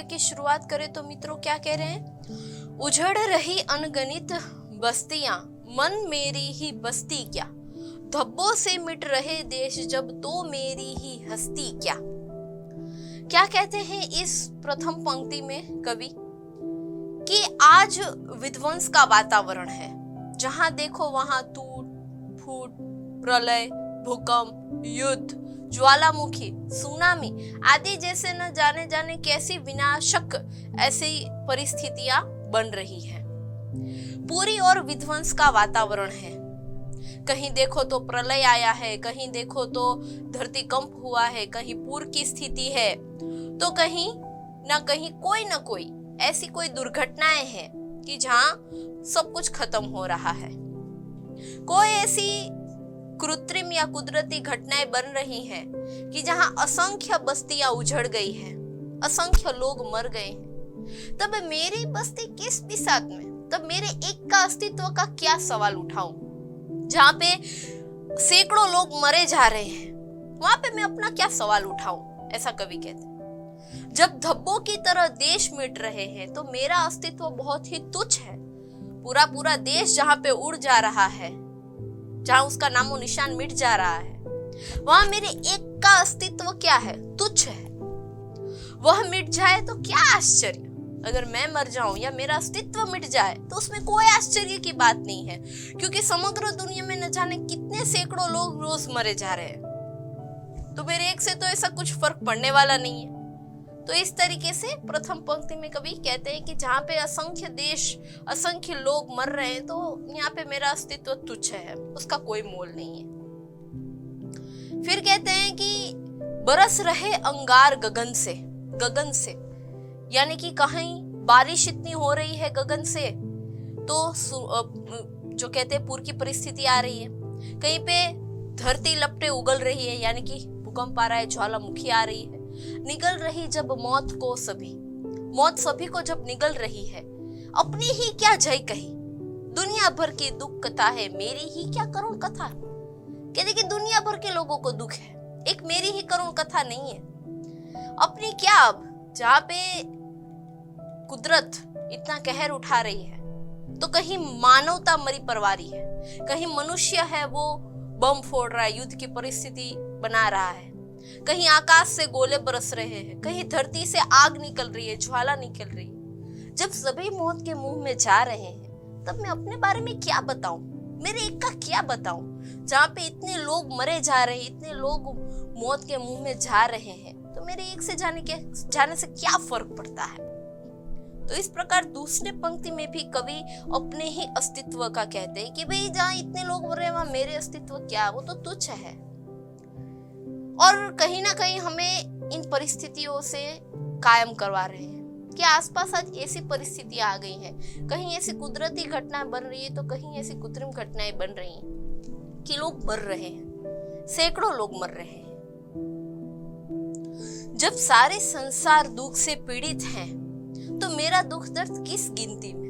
वाक्य की शुरुआत करें तो मित्रों क्या कह रहे हैं? उजड़ रही अनगणित बस्तियां, मन मेरी ही बस्ती क्या, धब्बों से मिट रहे देश जब तो मेरी ही हस्ती क्या। क्या कहते हैं इस प्रथम पंक्ति में कवि कि आज विध्वंस का वातावरण है, जहां देखो वहां टूट फूट, प्रलय, भूकंप, युद्ध, ज्वालामुखी, सुनामी आदि जैसे न जाने जाने कैसी विनाशक ऐसी परिस्थितियां बन रही हैं। पूरी और विध्वंस का वातावरण है। कहीं देखो तो प्रलय आया है, कहीं देखो तो धरती कंप हुआ है, कहीं पूर की स्थिति है, तो कहीं ना कोई ऐसी कोई दुर्घटनाएं हैं कि जहां सब कुछ खत्म हो रहा है। कोई ऐसी कृत्रिम या कुदरती घटनाएं बन रही हैं कि जहां असंख्य बस्तियां उजड़ गई हैं, असंख्य लोग मर गए हैं। तब मेरी बस्ती किस बिसात में, तब मेरे एक का अस्तित्व का क्या सवाल उठाऊं? जहां पे सैकड़ों लोग मरे जा रहे हैं, वहां पे मैं अपना क्या सवाल उठाऊं? ऐसा कवि कहते हैं। जब धब्बों की तरह देश मिट रहे हैं तो मेरा अस्तित्व बहुत ही तुच्छ है। पूरा देश जहां पे उड़ जा रहा है, जहां उसका नामो निशान मिट जा रहा है, वहां मेरे एक का अस्तित्व क्या है? तुच्छ है। वह मिट जाए तो क्या आश्चर्य, अगर मैं मर जाऊं या मेरा अस्तित्व मिट जाए तो उसमें कोई आश्चर्य की बात नहीं है, क्योंकि समग्र दुनिया में न जाने कितने सैकड़ों लोग रोज मरे जा रहे हैं। तो मेरे एक से तो ऐसा कुछ फर्क पड़ने वाला नहीं है। तो इस तरीके से प्रथम पंक्ति में कवि कहते हैं कि जहाँ पे असंख्य देश, असंख्य लोग मर रहे हैं, तो यहाँ पे मेरा अस्तित्व तुच्छ है, उसका कोई मोल नहीं है। फिर कहते हैं कि बरस रहे अंगार गगन से, यानी कि कहीं बारिश इतनी हो रही है गगन से, तो जो कहते हैं पूर की परिस्थिति आ रही है। कहीं पे धरती लपटे उगल रही है, यानी कि भूकंप आ रहा है, ज्वालामुखी आ रही है। निगल रही जब मौत सभी को जब निगल रही है, अपनी ही क्या जय कही, दुनिया भर की दुख कथा है, मेरी ही क्या करुण कथा। कहते कि दुनिया भर के लोगों को दुख है, एक मेरी ही करुण कथा नहीं है। अपनी क्या, अब जहाँ पे कुदरत इतना कहर उठा रही है, तो कहीं मानवता मरी परवारी है, कहीं मनुष्य है वो बम फोड़ रहा है, युद्ध की परिस्थिति बना रहा है, कहीं आकाश से गोले बरस रहे हैं, कहीं धरती से आग निकल रही है, ज्वाला निकल रही है। जब सभी मौत के मुंह में जा रहे हैं, तब मैं अपने बारे में क्या बताऊं, मेरे एक का क्या बताऊं? जहाँ पे इतने लोग मरे जा रहे हैं, इतने लोग मौत के मुंह में जा रहे हैं, तो मेरे एक से जाने से क्या फर्क पड़ता है? तो इस प्रकार दूसरे पंक्ति में भी कवि अपने ही अस्तित्व का कहते हैं कि भाई जहाँ इतने लोग मर रहे हैं, वहां मेरे अस्तित्व क्या, वो तो तुच्छ है। और कहीं ना कहीं हमें इन परिस्थितियों से कायम करवा रहे हैं कि आसपास आज ऐसी परिस्थितियां आ गई हैं, कहीं ऐसी कुदरती घटनाएं बन रही है, तो कहीं ऐसी कृत्रिम घटनाएं बन रही हैं कि लोग मर रहे हैं, सैकड़ों लोग मर रहे हैं। जब सारे संसार दुख से पीड़ित हैं, तो मेरा दुख दर्द किस गिनती में?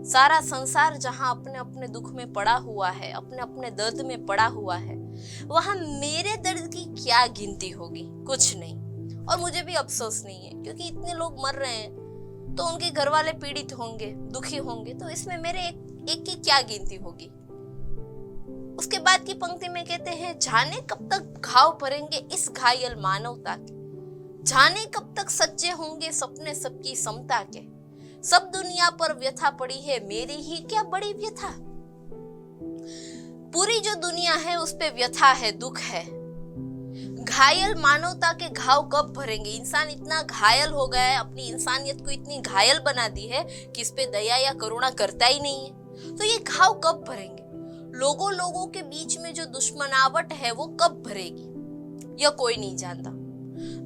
सारा संसार जहां अपने अपने दुख में पड़ा हुआ है, अपने अपने दर्द में पड़ा हुआ है, वहां मेरे दर्द की क्या गिनती होगी? कुछ नहीं। और मुझे भी अफसोस नहीं है, क्योंकि इतने लोग मर रहे हैं तो उनके घर वाले पीड़ित होंगे, दुखी होंगे, तो इसमें मेरे एक की क्या गिनती होगी? उसके बाद की पंक्ति में कहते हैं, जाने कब तक घाव भरेंगे इस घायल मानवता के, जाने कब तक सच्चे होंगे सपने सबकी समता के, सब दुनिया पर व्यथा पड़ी है, मेरी ही क्या बड़ी व्यथा। पूरी जो दुनिया है उस पे व्यथा है, दुख है। घायल मानवता के घाव कब भरेंगे? इंसान इतना घायल हो गया है, अपनी इंसानियत को इतनी घायल बना दी है कि इस पे दया या करुणा करता ही नहीं है। तो ये घाव कब भरेंगे? लोगों के बीच में जो दुश्मनावट है वो कब भरेगी, यह कोई नहीं जानता।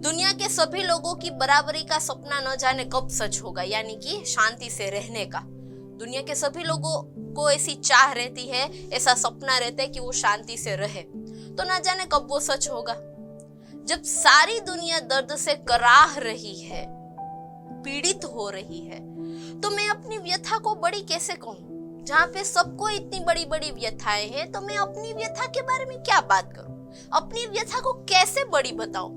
दुनिया के सभी लोगों की बराबरी का सपना न जाने कब सच होगा, यानी कि शांति से रहने का। दुनिया के सभी लोगों को ऐसी चाह रहती है, ऐसा सपना रहता है कि वो शांति से रहे, तो ना जाने कब वो सच होगा। जब सारी दुनिया दर्द से कराह रही है, पीड़ित हो रही है, तो मैं अपनी व्यथा को बड़ी कैसे कहूँ? जहाँ पे सबको इतनी बड़ी बड़ी व्यथाएं हैं, तो मैं अपनी व्यथा के बारे में क्या बात करूँ? अपनी व्यथा को कैसे बड़ी बताऊं?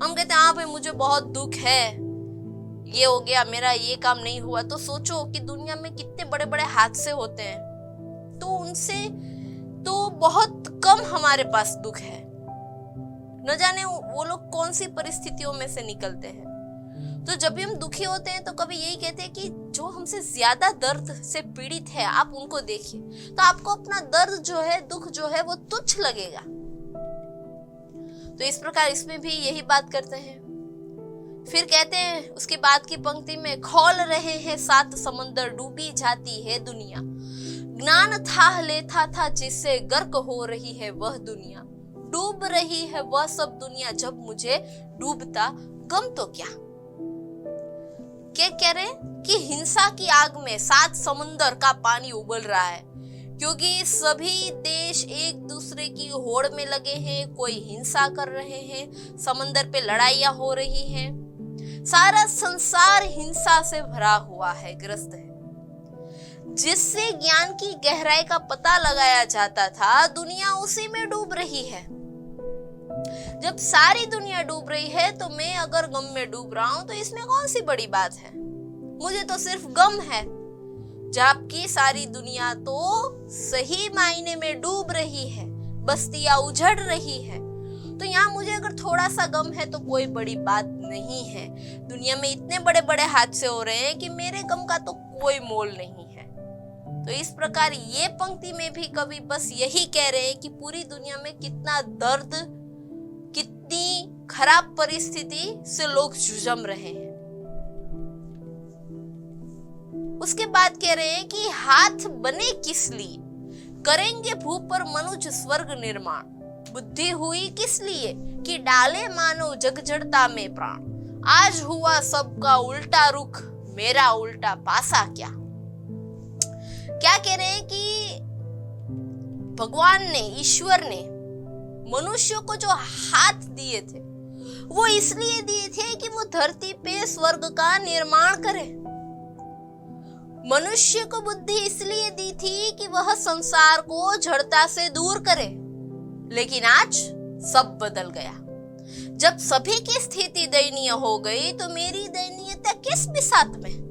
हम कहते हैं हाँ भाई मुझे बहुत दुख है, ये हो गया, मेरा ये काम नहीं हुआ, तो सोचो कि दुनिया में कितने बड़े बड़े हादसे होते हैं, तो उनसे तो बहुत कम हमारे पास दुख है। न जाने वो लोग कौन सी परिस्थितियों में से निकलते हैं। तो जब भी हम दुखी होते हैं तो कभी यही कहते हैं कि जो हमसे ज्यादा दर्द से पीड़ित है आप उनको देखिए, तो आपको अपना दर्द जो है, दुख जो है, वो तुच्छ लगेगा। तो इस प्रकार इसमें भी यही बात करते हैं। फिर कहते हैं उसके बाद की पंक्ति में, खौल रहे हैं 7 समंदर, डूबी जाती है दुनिया, ज्ञान था लेता था जिससे गर्क हो रही है वह दुनिया, डूब रही है वह सब दुनिया, जब मुझे डूबता गम तो क्या। क्या कह रहे हैं कि हिंसा की आग में 7 समुंदर का पानी उबल रहा है, क्योंकि सभी देश एक दूसरे की होड़ में लगे हैं, कोई हिंसा कर रहे हैं, समंदर पे लड़ाइयां हो रही हैं, सारा संसार हिंसा से भरा हुआ है, ग्रस्त है। जिससे ज्ञान की गहराई का पता लगाया जाता था, दुनिया उसी में डूब रही है। जब सारी दुनिया डूब रही है तो मैं अगर गम में डूब रहा हूं तो इसमें कौन सी बड़ी बात है, मुझे तो सिर्फ गम है। जबकि सारी दुनिया तो सही मायने में डूब रही है, बस्तियां उजड़ रही है, तो यहाँ मुझे अगर थोड़ा सा गम है तो कोई बड़ी बात नहीं है। दुनिया में इतने बड़े बड़े हादसे हो रहे हैं कि मेरे गम का तो कोई मोल नहीं है। तो इस प्रकार ये पंक्ति में भी कवि बस यही कह रहे हैं कि पूरी दुनिया में कितना दर्द, कितनी खराब परिस्थिति से लोग जूझ रहे हैं। उसके बाद कह रहे हैं कि हाथ बने किस लिए, करेंगे भू पर मनुष्य स्वर्ग निर्माण, बुद्धि हुई किस लिए कि डाले मानव जग जड़ता में प्राण, आज हुआ सबका उल्टा रुख, मेरा उल्टा पासा क्या। क्या कह रहे हैं कि भगवान ने, ईश्वर ने मनुष्य को जो हाथ दिए थे वो इसलिए दिए थे कि वो धरती पे स्वर्ग का निर्माण करे। मनुष्य को बुद्धि इसलिए दी थी कि वह संसार को जड़ता से दूर करे। लेकिन आज सब बदल गया। जब सभी की स्थिति दयनीय हो गई तो मेरी दयनीयता किस बिसात में।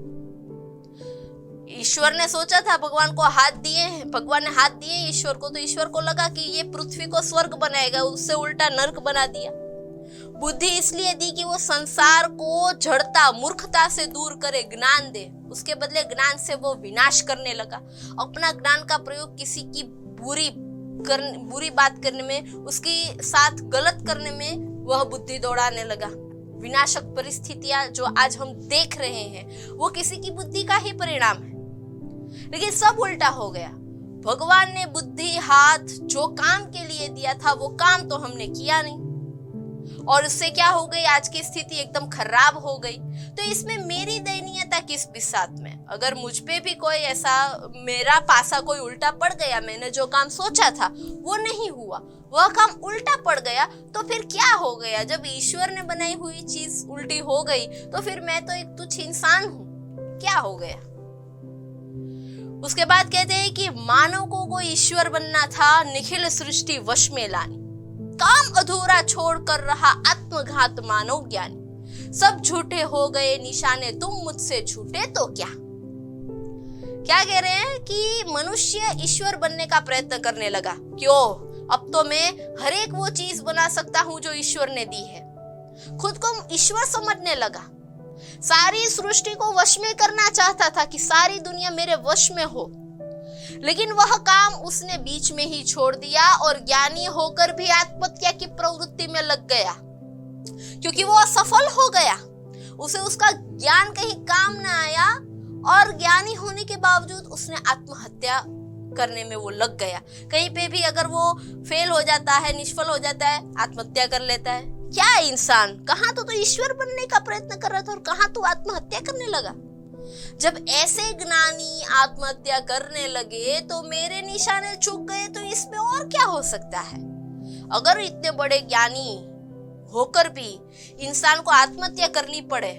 ईश्वर ने सोचा था, भगवान को हाथ दिए, भगवान ने हाथ दिए ईश्वर को, तो ईश्वर को लगा कि ये पृथ्वी को स्वर्ग बनाएगा, उससे उल्टा नर्क बना दिया। बुद्धि इसलिए दी कि वो संसार को जड़ता, मूर्खता से दूर करे, ज्ञान दे। उसके बदले ज्ञान से वो विनाश करने लगा। अपना ज्ञान का प्रयोग किसी की बुरी बात करने में, उसके साथ गलत करने में वह बुद्धि दौड़ाने लगा। विनाशक परिस्थितियां जो आज हम देख रहे हैं वो किसी की बुद्धि का ही परिणाम है। लेकिन सब उल्टा हो गया। भगवान ने बुद्धि, हाथ जो काम के लिए दिया था वो काम तो हमने किया नहीं, और उससे क्या हो गई, आज की स्थिति एकदम खराब हो गई। तो इसमें मेरी दयनीयता किस बिसात में। अगर मुझ पे भी कोई ऐसा, मेरा पासा कोई उल्टा पड़ गया, मैंने जो काम सोचा था वो नहीं हुआ, वह काम उल्टा पड़ गया, तो फिर क्या हो गया। जब ईश्वर ने बनाई हुई चीज उल्टी हो गई तो फिर मैं तो एक तुच्छ इंसान हूं, क्या हो गया। उसके बाद कहते हैं कि मानव को ईश्वर बनना था, निखिल सृष्टि वश में लानी, काम अधूरा छोड़ कर रहा आत्मघात मानव ज्ञानी, सब झूठे हो गए निशाने, तुम मुझसे झूठे तो क्या। क्या कह रहे हैं कि मनुष्य ईश्वर बनने का प्रयत्न करने लगा। क्यों, अब तो मैं हर एक वो चीज बना सकता हूं जो ईश्वर ने दी है। खुद को ईश्वर समझने लगा, सारी सृष्टि को वश में करना चाहता था कि सारी दुनिया मेरे वश में हो। लेकिन वह काम उसने बीच में ही छोड़ दिया और ज्ञानी होकर भी आत्महत्या की प्रवृत्ति में लग गया, क्योंकि वो असफल हो गया। उसे उसका ज्ञान कहीं काम न आया और ज्ञानी होने के बावजूद उसने आत्महत्या करने में वो लग गया। कहीं पे भी अगर वो फेल हो जाता है, निष्फल हो जाता है, आत्महत्या कर लेता है। क्या इंसान, कहाँ तो ईश्वर बनने का प्रयत्न कर रहा था और कहाँ तो आत्महत्या करने लगा। जब ऐसे ज्ञानी आत्महत्या करने लगे तो मेरे निशाने चूक गए, तो इसमें और क्या हो सकता है। अगर इतने बड़े ज्ञानी होकर भी इंसान को आत्महत्या करनी पड़े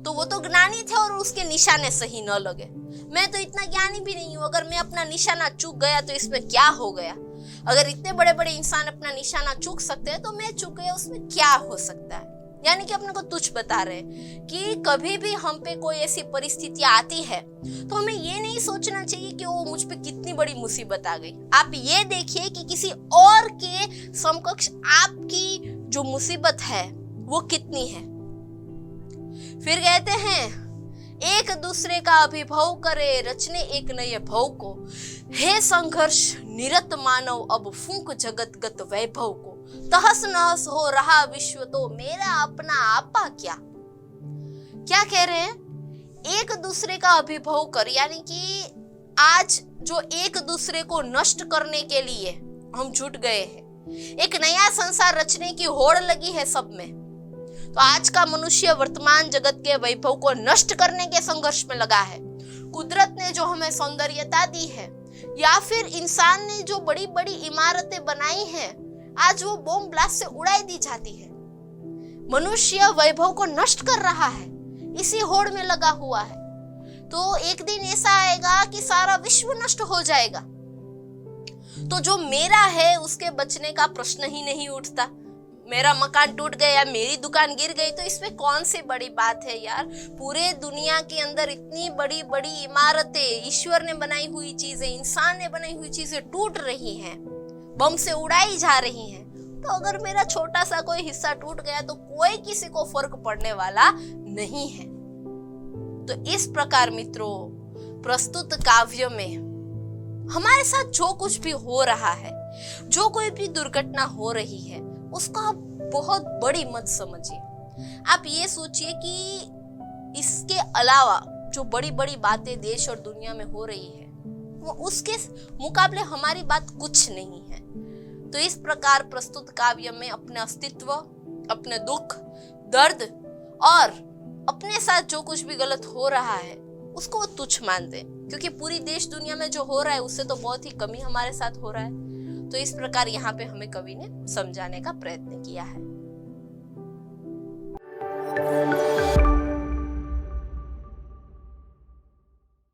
तो वो तो ज्ञानी थे और उसके निशाने सही न लगे। मैं तो इतना ज्ञानी भी नहीं हूं, अगर मैं अपना निशाना चूक गया तो इसमें क्या हो गया। अगर इतने बड़े बड़े इंसान अपना निशाना चूक सकते हैं तो मैं चूक गया, उसमें क्या हो सकता है। यानी कि अपने को तुच्छ बता रहे हैं कि कभी भी हम पे कोई ऐसी परिस्थितियां आती है तो हमें ये नहीं सोचना चाहिए कि वो मुझ पे कितनी बड़ी मुसीबत आ गई। आप ये देखिए कि किसी और के समकक्ष आपकी जो मुसीबत है वो कितनी है। फिर कहते हैं एक दूसरे का अभिभव करे रचने एक नए भव को, हे संघर्ष निरत मानव अब फूंक जगतगत वैभव को, तहस नहस हो रहा विश्व तो मेरा अपना आपा क्या कह रहे हैं? एक दूसरे का अभिभव कर, यानी कि आज जो एक दूसरे को नष्ट करने के लिए हम जुट गए हैं, एक नया संसार रचने की होड़ लगी है सब में। तो आज का मनुष्य वर्तमान जगत के वैभव को नष्ट करने के संघर्ष में लगा है। कुदरत ने जो हमें सौंदर्यता दी है या फिर इंसान ने जो बड़ी बड़ी इमारतें बनाई हैं, आज वो बॉम्ब ब्लास्ट से उड़ाई दी जाती है। मनुष्य वैभव को नष्ट कर रहा है, इसी होड़ में लगा हुआ है। तो एक दिन ऐसा आएगा कि सारा विश्व नष्ट हो जाएगा, तो जो मेरा है उसके बचने का प्रश्न ही नहीं उठता। मेरा मकान टूट गया, मेरी दुकान गिर गई, तो इसमें कौन सी बड़ी बात है यार। पूरे दुनिया के अंदर इतनी बड़ी बड़ी इमारतें, ईश्वर ने बनाई हुई चीजें, इंसान ने बनाई हुई चीजें टूट रही हैं, बम से उड़ाई जा रही हैं। तो अगर मेरा छोटा सा कोई हिस्सा टूट गया तो कोई किसी को फर्क पड़ने वाला नहीं है। तो इस प्रकार मित्रों, प्रस्तुत काव्य में हमारे साथ जो कुछ भी हो रहा है, जो कोई भी दुर्घटना हो रही है, उसको आप बहुत बड़ी मत समझिए। आप ये सोचिए कि इसके अलावा जो बड़ी बड़ी बातें देश और दुनिया में हो रही है, वो उसके मुकाबले हमारी बात कुछ नहीं है। तो इस प्रकार प्रस्तुत काव्य में अपने अस्तित्व, अपने दुख, दर्द और अपने साथ जो कुछ भी गलत हो रहा है उसको वो तुच्छ मान दे, क्योंकि पूरी देश दुनिया में जो हो रहा है उससे तो बहुत ही कम ही हमारे साथ हो रहा है। तो इस प्रकार यहाँ पे हमें कवि ने समझाने का प्रयत्न किया है।